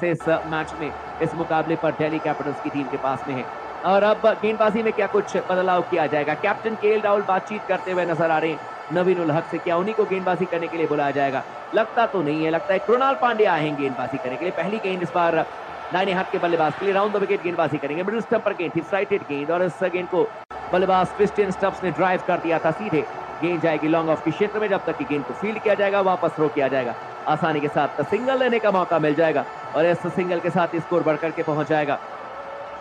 से इस मैच में, इस मुकाबले पर दिल्ली कैपिटल्स की टीम के पास में है। और अब गेंदबाजी में क्या कुछ बदलाव किया जाएगा? कैप्टन केएल राहुल बातचीत करते हुए नजर आ रहे हैं नवीन उल हक से। क्या उन्हीं को गेंदबाजी करने के लिए बुलाया जाएगा? लगता तो नहीं है। लगता है कृणाल पांड्या आएंगे गेंदबाजी करने के लिए। पहली गेंद इस बार दाहिने हाथ के बल्लेबाज के लिए राउंड द विकेट गेंदबाजी करेंगे। मिडिल स्टंप पर गेंद थी, फ्लाइटेड गेंद, और इस गेंद को बल्लेबाज क्रिस्टियन स्टब्स ने ड्राइव कर दिया था। सीधे गेंद जाएगी लॉन्ग ऑफ के क्षेत्र में। जब तक कि गेंद को फील्ड किया जाएगा, वापस थ्रो किया जाएगा, आसानी के साथ सिंगल लेने का मौका मिल जाएगा और इस सिंगल के साथ स्कोर बढ़कर के पहुंच जाएगा।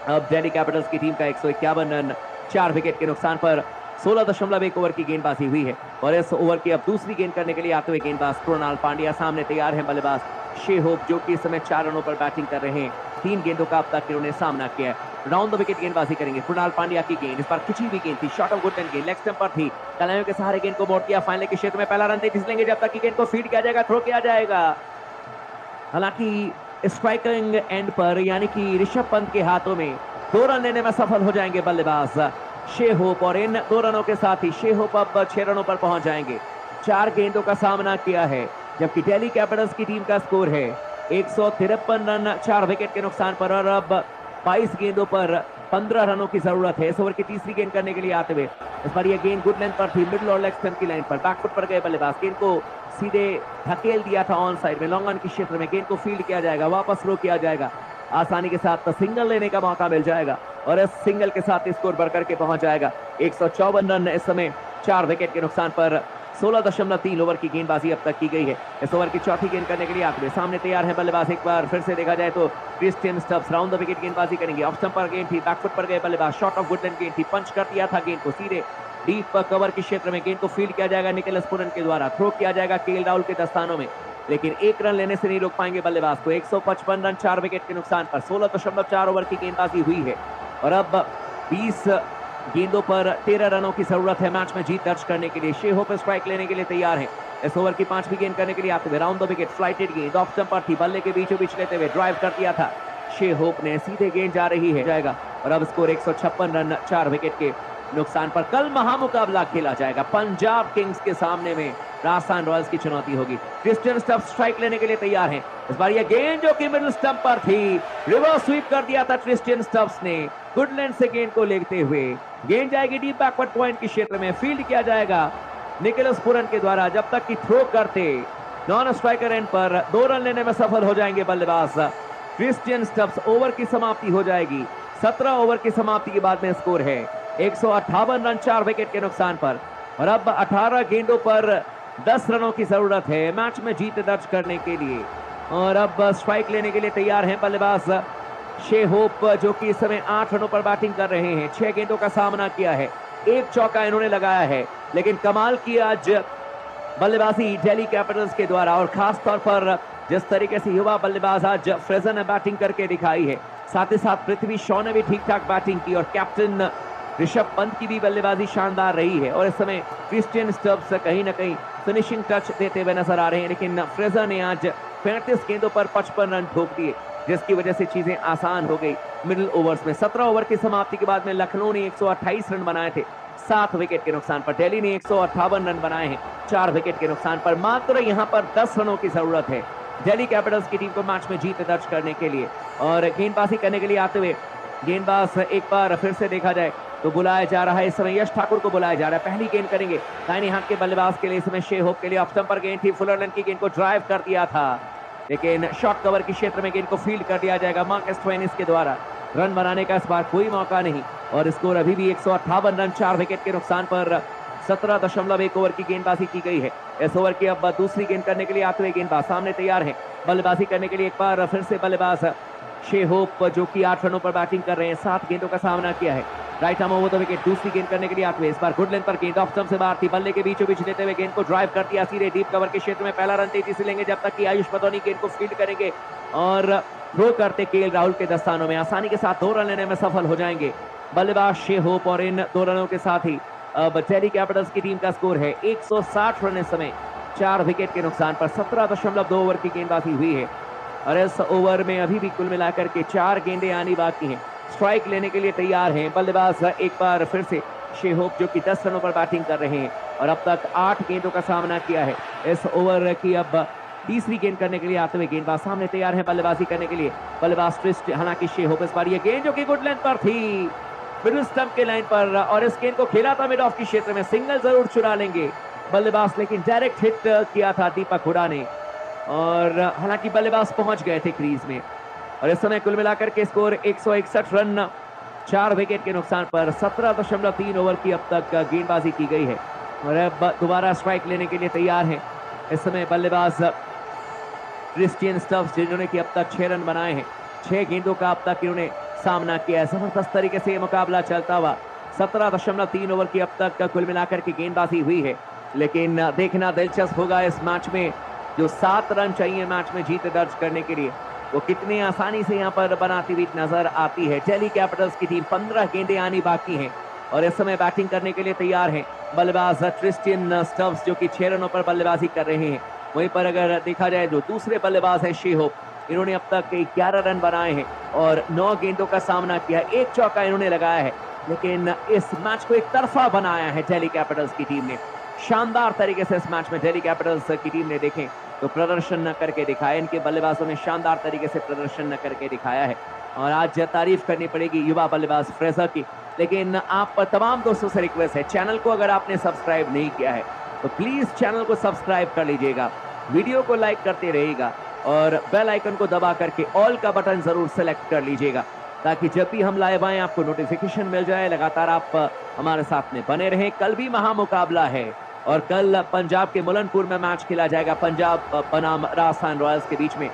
अब दिल्ली कैपिटल्स की टीम का 151 रन 4 विकेट के नुकसान पर 16.1 ओवर की गेंदबाजी हुई है। और इस ओवर की अब दूसरी गेंद करने के लिए आते हुए गेंदबाज कृणाल पांड्या सामने तैयार है। बल्लेबाज शे होप जो कि इस समय 4 रनों पर बैटिंग कर रहे हैं। 3 गेंदों का अब तक इन्होंने सामना किया है। राउंड द विकेट गेंदबाजी करेंगे। कृणाल पांड्या की गेंद इस बार खिंची हुई गेंद थी, शॉट ऑफ गुडलैंड गेंद लेग स्टंप पर थी, कलाइयों के सहारे गेंद को मोड़ दिया। फाइनल के क्षेत्र में पहला रन तेजी से लेंगे जब तक कि गेंद को फीड किया जाएगा, थ्रो किया जाएगा। हालांकि स्ट्राइकिंग एंड पर यानी कि ऋषभ पंत के हाथों में 2 रन लेने में सफल हो जाएंगे बल्लेबाज शे होप, और इन 2 रनों के साथ ही शे होप अब 6 रनों पर पहुंच जाएंगे। 4 गेंदों का सामना किया है, जबकि दिल्ली कैपिटल्स की टीम का स्कोर है 153 रन 4 विकेट के नुकसान पर। और अब 22 गेंदों पर 15 रनों की जरूरत है। इस ओवर की तीसरी गेंद करने के लिए आते हुए इस बार यह गेंद गुड लेंथ पर थी, मिडिल और लेग स्टंप की लाइन पर। बैकफुट पर गए बल्लेबाज, गेंद को सीधे धकेल दिया था ऑन साइड में, लॉन्ग ऑन के क्षेत्र में। गेंद को फील्ड किया जाएगा, वापस थ्रो किया जाएगा, आसानी के साथ सिंगल लेने का मौका मिल जाएगा और इस सिंगल के साथ स्कोर बढ़कर के पहुंच जाएगा। 154 रन इस समय 4 विकेट के नुकसान पर 16.3 ओवर की गेंदबाजी अब तक की गई है। इस ओवर की चौथी गेंद करने के लिए आते हुए सामने तैयार है बल्लेबाज। एक बार फिर से देखा जाए तो Christian Stubbs round the wicket गेंदबाजी करेंगे। ऑफ स्टंप पर गेंद थी, बैकफुट पर गए बल्लेबाज, शॉट ऑफ गुडलैंड गेंद थी, पंच कर दिया था गेंद को सीधे डीप कवर के क्षेत्र में। गेंद को फील्ड किया जाएगा निकोलस पूरन के द्वारा, थ्रो किया जाएगा केएल राहुल के दस्तानों में, लेकिन 1 रन लेने से नहीं रोक पाएंगे बल्लेबाज को। 155 रन 4 विकेट के नुकसान पर 16.4 ओवर की गेंदबाजी हुई है और अब 20 गेंदों पर 13 रनों की जरूरत है मैच में जीत दर्ज करने के लिए। शे होप स्ट्राइक लेने के लिए तैयार है। इस ओवर की 5वीं गेंद करने के लिए आते हुए राउंड द विकेट फ्लाइटेड गेंद ऑफ स्टंप पर थी, बल्ले के बीचों बीच लेते हुए ड्राइव कर दिया था शे होप ने, सीधे गेंद जा रही है जाएगा और अब स्कोर 156 रन 4 विकेट के नुकसान पर। कल महामुकाबला खेला जाएगा पंजाब किंग्स के सामने में राजस्थान रॉयल्स की चुनौती होगी। क्रिस्टियन स्टब्स स्ट्राइक लेने के लिए तैयार हैं। इस बार यह गेंद जो कि मिडिल स्टंप पर थी, रिवर्स स्वीप कर दिया था क्रिस्टियन स्टब्स ने गुडलैंड से गेंद को लेते हुए। गेंद जाएगी डीप बैकवर्ड पॉइंट के क्षेत्र में, फील्ड किया जाएगा निकोलस पूरन के द्वारा। जब तक कि थ्रो करते नॉन स्ट्राइकर एंड पर 2 रन लेने में सफल हो जाएंगे बल्लेबाज क्रिस्टियन स्टब्स। ओवर की समाप्ति हो जाएगी। 17 ओवर की समाप्ति के बाद में स्कोर है 158 रन 4 विकेट के नुकसान पर और अब 18 गेंदों पर 10 रनों की जरूरत है मैच में जीत दर्ज करने के लिए। और अब स्ट्राइक लेने के लिए तैयार हैं बल्लेबाज शे होप जो कि इस समय 8 रनों पर बैटिंग कर रहे हैं। 6 गेंदों का सामना किया है, 1 चौका इन्होंने लगाया है, लेकिन कमाल की आज बल्लेबाजी दिल्ली कैपिटल्स के द्वारा और खास तौर पर जिस तरीके से युवा बल्लेबाज आज फ्रेजर ने बैटिंग करके दिखाई है, साथ ही साथ पृथ्वी शॉ ने भी ठीक ठाक बैटिंग की और कैप्टन ऋषभ पंत की भी बल्लेबाजी शानदार रही है। और इस समय क्रिस्टियन स्टब्स कहीं ना कहीं फिनिशिंग टच देते हुए नजर आ रहे हैं, लेकिन फ्रेजर ने आज 35 गेंदों पर 55 रन ठोक दिए, जिसकी वजह से चीजें आसान हो गई मिडिल ओवर्स में। 17 ओवर की समाप्ति के बाद में लखनऊ ने 128 रन बनाए थे 7 विकेट के नुकसान पर। दिल्ली ने 158 रन बनाए हैं 4 विकेट के नुकसान पर। मात्र यहां पर 10 रनों की जरूरत है दिल्ली कैपिटल्स की टीम को मैच में जीत दर्ज करने के लिए। और गेंदबाजी करने के लिए आते हुए गेंदबाज एक बार फिर से देखा जाए तो बुलाया जा रहा है इस समय यश ठाकुर को बुलाया जा रहा है। पहली गेंद करेंगे दाहिने हाथ के बल्लेबाज के लिए इस समय शे होप के लिए। ऑफ स्टंप पर गेंद थी, फुलरलैंड की गेंद को ड्राइव कर दिया था, लेकिन शॉर्ट कवर के क्षेत्र में गेंद को फील्ड कर दिया जाएगा मार्कस ट्वेनिस के द्वारा। रन बनाने का इस बार कोई मौका नहीं और स्कोर अभी भी 158 रन 4 विकेट के नुकसान पर 17.1 ओवर की गेंदबाजी की गई है। इस ओवर की अब दूसरी गेंद करने के लिए आते हुए गेंदबाज सामने तैयार है बल्लेबाजी करने के लिए। एक बार फिर से बल्लेबाज शे होप जो कि 8 रनों पर बैटिंग कर रहे हैं, 7 गेंदों का सामना किया है। Right arm over the wicket दूसरी गेंद करने के लिए आते हुए इस बार गुडलैंड पर गेंद ऑफ स्टंप से बाहर थी, बल्ले के बीचों बीच लेते हुए गेंद को ड्राइव कर दिया सीधे डीप कवर के क्षेत्र में। पहला रन तेजी से लेंगे जब तक कि आयुष पतौनी गेंद को फील्ड करेंगे और थ्रो करते केएल राहुल के दस्तानों में आसानी के साथ 2 रन लेने में सफल हो जाएंगे बल्लेबाज शे होप। और इन 2 रनों के साथ ही अब दिल्ली कैपिटल्स की टीम का स्कोर है 160 रन इस समय 4 विकेट के नुकसान पर। 17.2 ओवर की गेंदबाजी हुई है और इस ओवर में अभी भी कुल मिलाकर के 4 गेंदें आनी बाकी हैं। स्ट्राइक लेने के लिए तैयार हैं बल्लेबाज एक बार फिर से शे होप जो कि 10 रनों पर बैटिंग कर रहे हैं और अब तक 8 गेंदों का सामना किया है। इस ओवर की अब तीसरी गेंद करने के लिए आते हुए गेंदबाज सामने तैयार है बल्लेबाजी करने के लिए। बल्लेबाज ट्विस्ट, हालांकि शे होप इस बार ये गेंद जो कि गुड लेंथ पर थी, मिडिल स्टंप के लाइन पर, और इस गेंद को खेला था मिड ऑफ के क्षेत्र में, सिंगल जरूर चुरा लेंगे बल्लेबाज, लेकिन डायरेक्ट हिट किया था दीपक हुडा ने, और हालांकि बल्लेबाज पहुंच गए थे क्रीज में। और इस समय कुल मिलाकर के स्कोर 161 रन, 4 विकेट के नुकसान पर 17.3 ओवर की अब तक गेंदबाजी की गई है। और अब दोबारा स्ट्राइक लेने के लिए तैयार है इस समय बल्लेबाज क्रिस्टियन स्टब्स, जिन्होंने कि अब तक 6 रन बनाए हैं। 6 गेंदों का अब तक इन्होंने सामना किया है। जबरदस्त तरीके से ये मुकाबला चलता हुआ 17.3 ओवर की अब तक कुल मिलाकर के गेंदबाजी हुई है, लेकिन देखना दिलचस्प होगा इस मैच में, जो 7 रन चाहिए मैच में जीत दर्ज करने के लिए, वो कितनी आसानी से यहाँ पर बनाती हुई नजर आती है। दिल्ली कैपिटल्स की टीम 15 गेंदें आनी बाकी हैं और इस समय बैटिंग करने के लिए तैयार हैं बल्लेबाज क्रिस्टियन स्टब्स, जो कि 6 रनों पर बल्लेबाजी कर रहे हैं। वहीं पर अगर देखा जाए जो दूसरे बल्लेबाज है शे होप, इन्होंने अब तक 11 रन बनाए हैं और 9 गेंदों का सामना किया, 1 चौका इन्होंने लगाया है, लेकिन इस मैच को एक तरफा बनाया है दिल्ली कैपिटल्स की टीम ने। शानदार तरीके से इस मैच में दिल्ली कैपिटल्स की टीम ने देखें तो प्रदर्शन न करके दिखाया, इनके बल्लेबाजों ने शानदार तरीके से प्रदर्शन न करके दिखाया है। और आज तारीफ करनी पड़ेगी युवा बल्लेबाज फ्रेजर की, लेकिन आप तमाम दोस्तों से रिक्वेस्ट है, चैनल को अगर आपने सब्सक्राइब नहीं किया है तो प्लीज चैनल को सब्सक्राइब कर लीजिएगा, वीडियो को लाइक करते रहिएगा और बेल आइकन को दबा करके ऑल का बटन जरूर सेलेक्ट कर लीजिएगा, ताकि जब भी हम लाइव आए आपको नोटिफिकेशन मिल जाए। लगातार आप हमारे साथ में बने रहें। कल भी महामुकाबला है और कल पंजाब के मुलनपुर में मैच खेला जाएगा, पंजाब बनाम राजस्थान रॉयल्स के बीच में,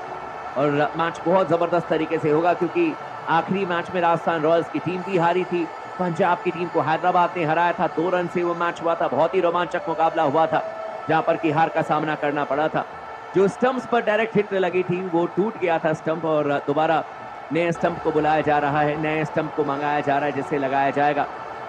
और मैच बहुत जबरदस्त तरीके से होगा, क्योंकि आखिरी मैच में राजस्थान रॉयल्स की टीम भी हारी थी, पंजाब की टीम को हैदराबाद ने हराया था, 2 रन से वो मैच हुआ था। बहुत ही रोमांचक मुकाबला हुआ था, जहां पर की हार का सामना करना पड़ा था। जो स्टंप्स पर डायरेक्ट हिट लगी थी वो टूट गया था स्टंप, और दोबारा नए स्टंप को बुलाया जा रहा है, नए स्टंप को मंगाया जा रहा है जिसे लगाया जाएगा,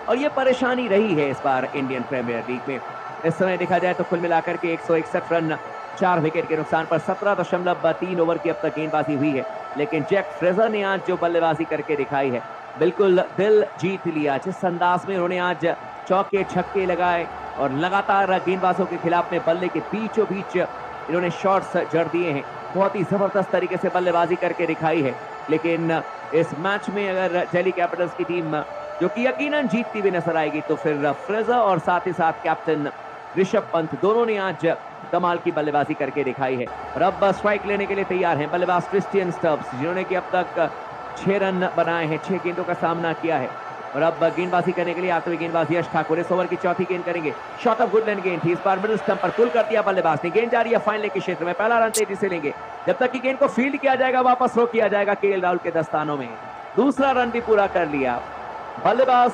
और ये परेशानी रही है इस बार इंडियन प्रीमियर लीग में। इस समय देखा जाए तो कुल मिलाकर के 161 रन, 4 विकेट के नुकसान पर 17.3 ओवर की अब तक गेंदबाजी हुई है, लेकिन जैक फ्रेजर ने आज जो बल्लेबाजी करके दिखाई है, बिल्कुल दिल जीत लिया। जिस अंदाज में उन्होंने आज चौके छक्के लगाए और लगातार गेंदबाजों के खिलाफ में बल्ले के बीचों बीच इन्होंने शॉट्स जड़ दिए हैं, बहुत ही जबरदस्त तरीके से बल्लेबाजी करके दिखाई है। लेकिन इस मैच में अगर दिल्ली कैपिटल्स की टीम जो कि यकीनन जीतती हुई नजर आएगी, तो फिर फ्रेजर और साथ ही साथ कैप्टन ऋषभ पंत दोनों ने आज कमाल की बल्लेबाजी करके दिखाई है। और अब स्ट्राइक लेने के लिए तैयार हैं बल्लेबाज क्रिस्टियन स्टब्स, जिन्होंने कि अब तक 6 रन बनाए हैं, 6 गेंदों का सामना किया है। और अब गेंदबाजी करने के लिए आते हुए गेंदबाज यश ठाकुर इस ओवर की चौथी गेंद करेंगे। शॉट ऑफ गुड लेंथ गेंद थी, इस बार मिडिल स्टंप पर पुल कर दिया बल्लेबाज ने, गेंद जा रही है फाइन लेग के क्षेत्र में, पहला रन तेजी से लेंगे। जब तक कि गेंद को फील्ड किया जाएगा वापस रो किया जाएगा केएल राहुल के दस्तानों में। दूसरा रन भी पूरा कर लिया बल्लेबाज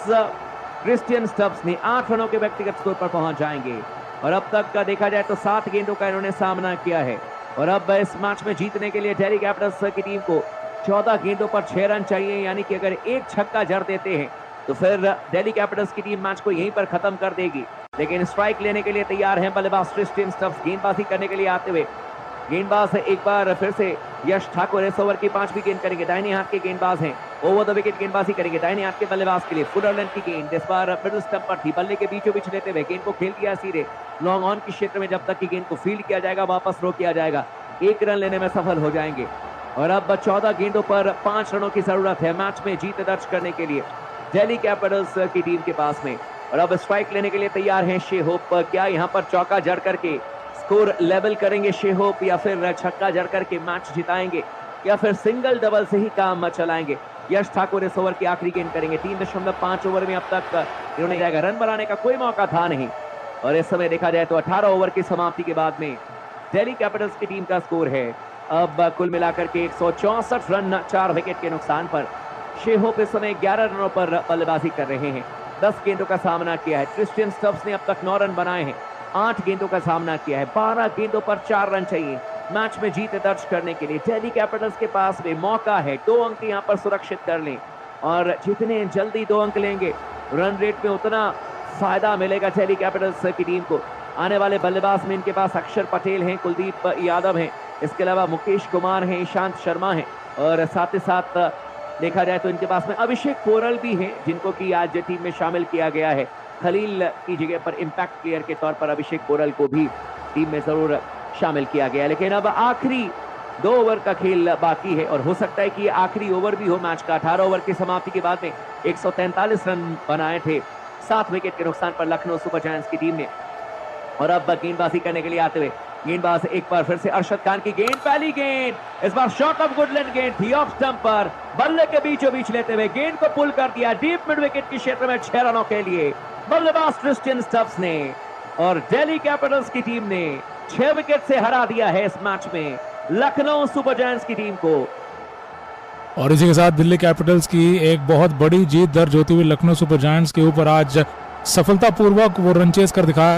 क्रिस्टियन स्टब्स ने, 8 रनों के व्यक्तिगत स्कोर पर पहुंच जाएंगे। और अब तक का देखा जाए तो 7 गेंदों का इन्होंने सामना किया है। और अब इस मैच में जीतने के लिए दिल्ली कैपिटल्स की टीम को 14 गेंदों पर 6 रन चाहिए, यानी कि अगर एक छक्का जड़ देते हैं तो फिर दिल्ली कैपिटल्स की टीम मैच को यहीं पर खत्म कर देगी। लेकिन स्ट्राइक लेने के लिए तैयार हैं बल्लेबाज क्रिस्टियन स्टब्स, गेंदबाजी करने के लिए आते हुए गेंदबाज एक बार फिर से यश ठाकुर इस ओवर की 5वीं गेंद करेंगे। दाहिने हाथ के गेंदबाज हैं, ओवर द विकेट गेंदबाजी करेंगे दाहिने हाथ के बल्लेबाज के लिए। फुल लेंथ की गेंद इस बार मिडिल स्टंप पर थी, बल्ले के बीचों बीच लेते हुए गेंद को खेल दिया सीधे लॉन्ग ऑन के क्षेत्र में। जब तक कि गेंद को फील्ड किया जाएगा वापस रो किया जाएगा, 1 रन लेने में सफल हो जाएंगे। और अब 14 गेंदों पर 5 रनों की जरूरत है मैच में जीत दर्ज करने के लिए दिल्ली कैपिटल्स की टीम के पास में। और अब स्ट्राइक लेने के लिए तैयार हैं शे होप, क्या यहाँ पर चौका जड़ करके स्कोर लेवल करेंगे शे होप, या फिर छक्का जड़ करके मैच जिताएंगे, या फिर सिंगल डबल से ही काम चलाएंगे। यश ठाकुर इस ओवर की आखिरी गेंद करेंगे। 3.5 ओवर में अब तक इन्होंने जाएगा, रन बनाने का कोई मौका था नहीं। और इस समय देखा जाए तो 18 ओवर की समाप्ति के बाद में दिल्ली कैपिटल्स की टीम का स्कोर है अब कुल मिलाकर के 164 रन, 4 विकेट के नुकसान पर। शे होप इस समय 11 रनों पर बल्लेबाजी कर रहे हैं, 10 गेंदों का सामना किया है। क्रिस्टियन स्टब्स ने अब तक 9 रन बनाए हैं, 8 गेंदों का सामना किया है, 12 गेंदों पर 4 रन चाहिए मैच में जीत दर्ज करने के लिए। दिल्ली कैपिटल्स के पास में मौका है 2 अंक यहाँ पर सुरक्षित कर लें, और जितने जल्दी 2 अंक लेंगे रन रेट में उतना फायदा मिलेगा दिल्ली कैपिटल्स की टीम को। आने वाले बल्लेबाज में इनके पास अक्षर पटेल हैं, कुलदीप यादव हैं, इसके अलावा मुकेश कुमार हैं, ईशांत शर्मा हैं, और साथ ही साथ देखा जाए तो इनके पास में अभिषेक पोरल भी हैं, जिनको कि आज टीम में शामिल किया गया है। खलील की जगह पर इम्पैक्ट प्लेयर के तौर पर अभिषेक पोरल को भी टीम में जरूर शामिल किया गया। लेकिन अब आखिरी 2 ओवर का खेल बाकी है और हो सकता है कि ये आखिरी ओवर भी हो मैच का। 18 ओवर की समाप्ति के बाद में 143 रन बनाए थे 7 विकेट के नुकसान पर लखनऊ सुपर जायंट्स की टीम ने। और अब गेंदबाजी करने के लिए आते हुए गेंदबाज एक बार फिर से अरशद खान की गेंद, पहली गेंद इस बार शॉट ऑफ गुडलैंड गेंद थी ऑफ स्टंप पर, बल्ले के बीचों बीच लेते हुए गेंद को पुल कर दिया डीप मिड विकेट के क्षेत्र में 6 रनों के लिए बल्लेबाज क्रिस्टियन स्टब्स ने। और दिल्ली कैपिटल्स की टीम ने 6 विकेट से हरा दिया है इस मैच में लखनऊ सुपर जायंट्स की टीम को। और इसी के साथ दिल्ली कैपिटल्स की एक बहुत बड़ी जीत दर्ज होती हुई लखनऊ सुपर जायंट्स के ऊपर आज सफलतापूर्वक वो रन चेस कर दिखाया।